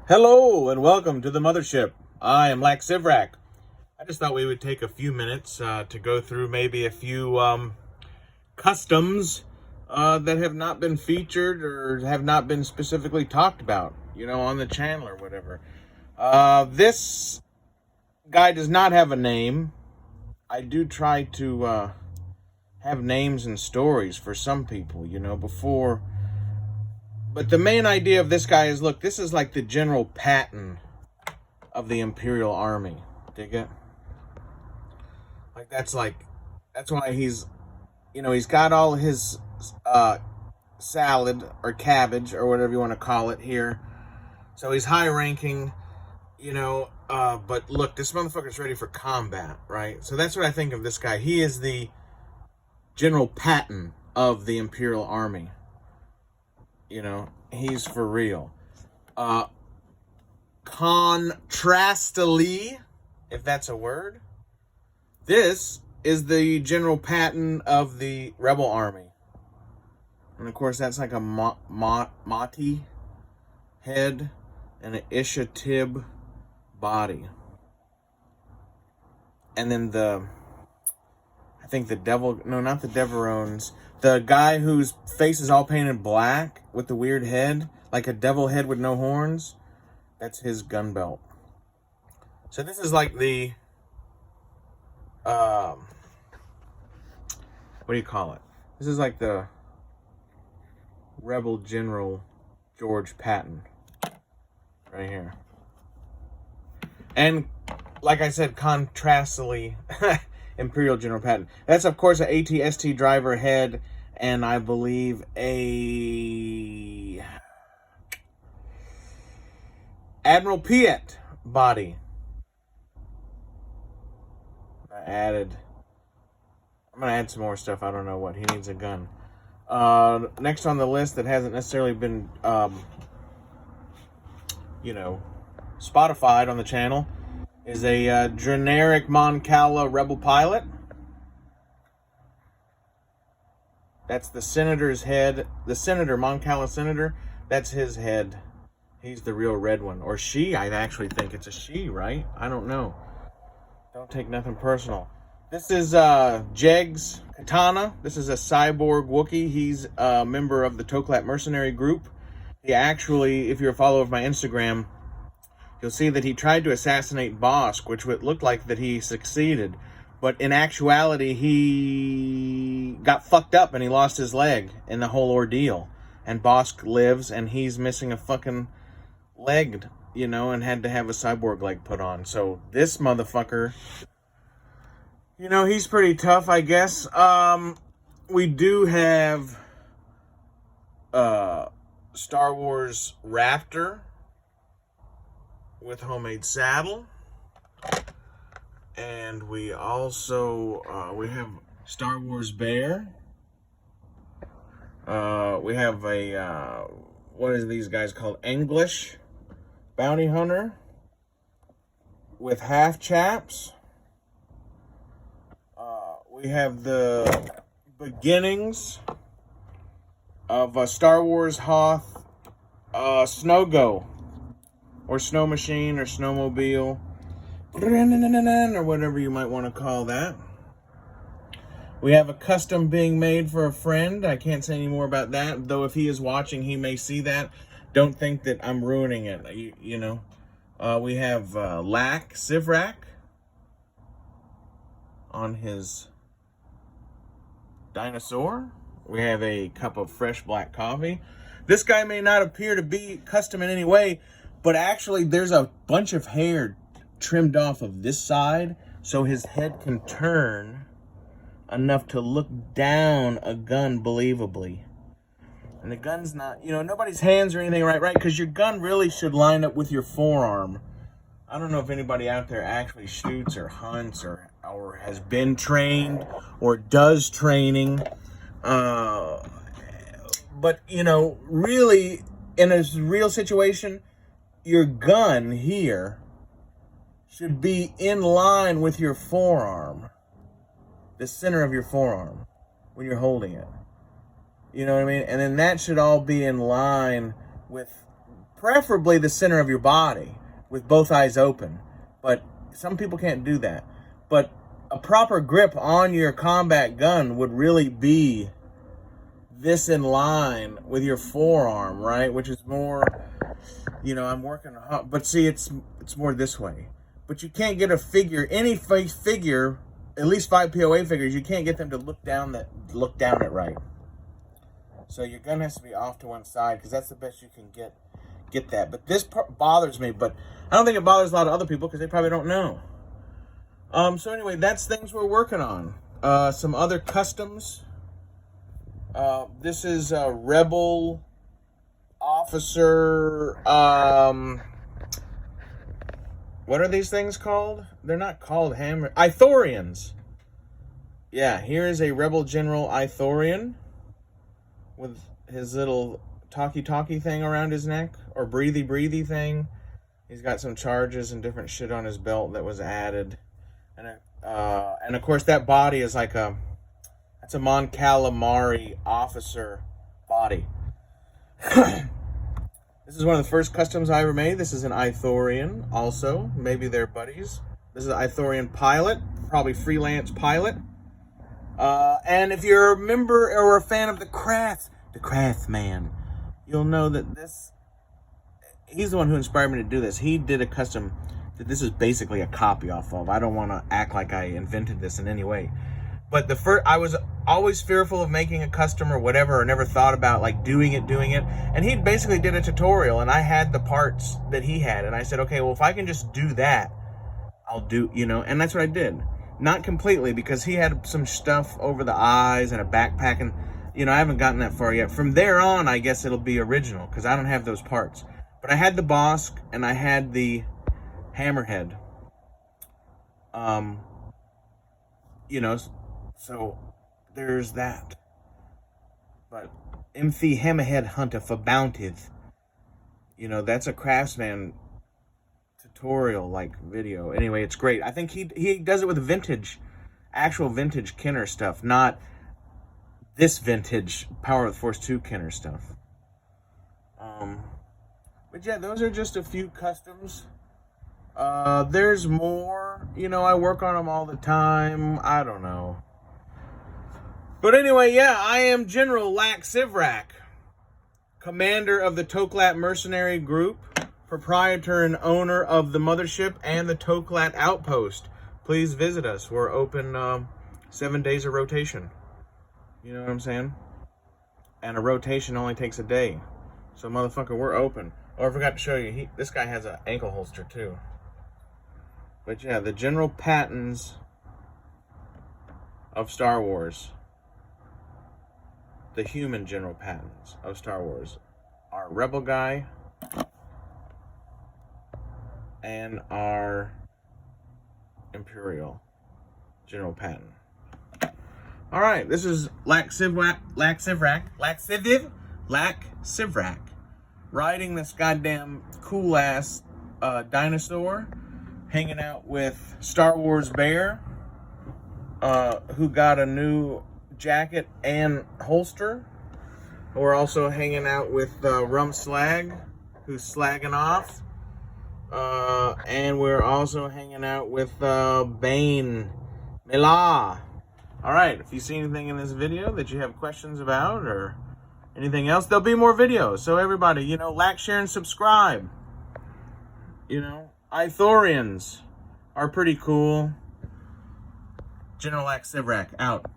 Hello and welcome to the mothership. I am Lax Sivrak. I just thought we would take a few minutes to go through maybe a few customs that have not been featured or have not been specifically talked about, on the channel or whatever. This guy does not have a name. I do try to have names and stories for some people, before. But the main idea of this guy is, look, this is like the General Patton of the Imperial Army. Dig it? That's why he's got all his salad or cabbage or whatever you want to call it here. So he's high ranking, but look, this motherfucker's ready for combat, right? So that's what I think of this guy. He is the General Patton of the Imperial Army. He's for real. Contrastly, if that's a word, this is the General Patton of the Rebel Army. And of course, that's like a Mati head and an Isha Tib body. And then I think the not the Deverones, the guy whose face is all painted black with the weird head, like a devil head with no horns, that's his gun belt. So this is like the, what do you call it? This is like the Rebel General George Patton, right here. And like I said, contrastly, Imperial General Patton. That's, of course, an AT-ST driver head, and I believe a Admiral Piet body. I'm going to add some more stuff. I don't know what. He needs a gun. Next on the list that hasn't necessarily been, Spotified on the channel is a generic Mon Cala rebel pilot. That's the senator's head. The senator, Mon Cala senator, that's his head. He's the real red one. Or she, I actually think it's a she, right? I don't know. Don't take nothing personal. This is Jeg's Katana. This is a cyborg Wookiee. He's a member of the Toklat mercenary group. He actually, if you're a follower of my Instagram, you'll see that he tried to assassinate Bosk, which would look like that he succeeded. But in actuality, he got fucked up and he lost his leg in the whole ordeal. And Bosk lives and he's missing a fucking leg, and had to have a cyborg leg put on. So this motherfucker, he's pretty tough, I guess. We do have Star Wars Raptor with homemade saddle, and we also we have Star Wars Bear. We have a what is these guys called? English Bounty Hunter with half chaps. We have the beginnings of a Star Wars Hoth Snow Go, or Snow Machine, or Snowmobile, or whatever you might want to call that. We have a custom being made for a friend. I can't say any more about that, though if he is watching, he may see that. Don't think that I'm ruining it, We have Lack Sivrak on his dinosaur. We have a cup of fresh black coffee. This guy may not appear to be custom in any way, but actually there's a bunch of hair trimmed off of this side so his head can turn enough to look down a gun believably. And the gun's not, nobody's hands or anything right? Because your gun really should line up with your forearm. I don't know if anybody out there actually shoots or hunts or has been trained or does training. But, really, in a real situation, your gun here should be in line with your forearm. The center of your forearm when you're holding it. You know what I mean? And then that should all be in line with preferably the center of your body with both eyes open. But some people can't do that. But a proper grip on your combat gun would really be this in line with your forearm, right? Which is more, you know, I'm working hard. But see, it's more this way. But you can't get a figure, any figure, at least 5 POA figures, you can't get them to look down it right. So your gun has to be off to one side because that's the best you can get that. But this part bothers me, but I don't think it bothers a lot of other people because they probably don't know. So anyway, that's things we're working on. Some other Customz. This is a Rebel Officer. What are these things called? They're not called hammer. Ithorians. Yeah, here is a Rebel General Ithorian with his little talkie thing around his neck, or breathy thing. He's got some charges and different shit on his belt that was added, and of course that body is like that's a Mon Calamari officer body. This is one of the first Customz I ever made. This is an Ithorian also. Maybe they're buddies. This is an Ithorian pilot, probably freelance pilot. And if you're a member or a fan of the Craftsman, you'll know that he's the one who inspired me to do this. He did a custom that this is basically a copy off of. I don't want to act like I invented this in any way. But I was always fearful of making a custom or whatever, or never thought about like doing it. And he basically did a tutorial, and I had the parts that he had. And I said, okay, well, if I can just do that, I'll do, you know, and that's what I did. Not completely, because he had some stuff over the eyes and a backpack, and, you know, I haven't gotten that far yet. From there on, I guess it'll be original, because I don't have those parts. But I had the Bosk, and I had the Hammerhead. You know, so there's that. But Empty Hammerhead Hunter for Bounties. You know, that's a Craftsman tutorial like video. Anyway, it's great. I think he does it with actual vintage Kenner stuff, not this vintage Power of the Force 2 Kenner stuff. But yeah, those are just a few Customz. There's more. You know, I work on them all the time. I don't know. But anyway, yeah, I am General Lack Sivrak, commander of the Toklat Mercenary Group, proprietor and owner of the mothership and the Toklat Outpost. Please visit us. We're open 7 days of rotation. You know what I'm saying? And a rotation only takes a day. So, motherfucker, we're open. Oh, I forgot to show you. This guy has an ankle holster, too. But yeah, the General Pattons of Star Wars. The human General Pattons of Star Wars. Our Rebel guy and our Imperial General Patton. All right, this is Lack Sivrak, riding this goddamn cool ass dinosaur, hanging out with Star Wars Bear, who got a new jacket and holster. We're also hanging out with Rum Slag, who's slagging off. And we're also hanging out with Bane Mila. Alright, if you see anything in this video that you have questions about or anything else, there'll be more videos. So everybody, you know, like, share, and subscribe. You know, Ithorians are pretty cool. General Lack Sivrak, out.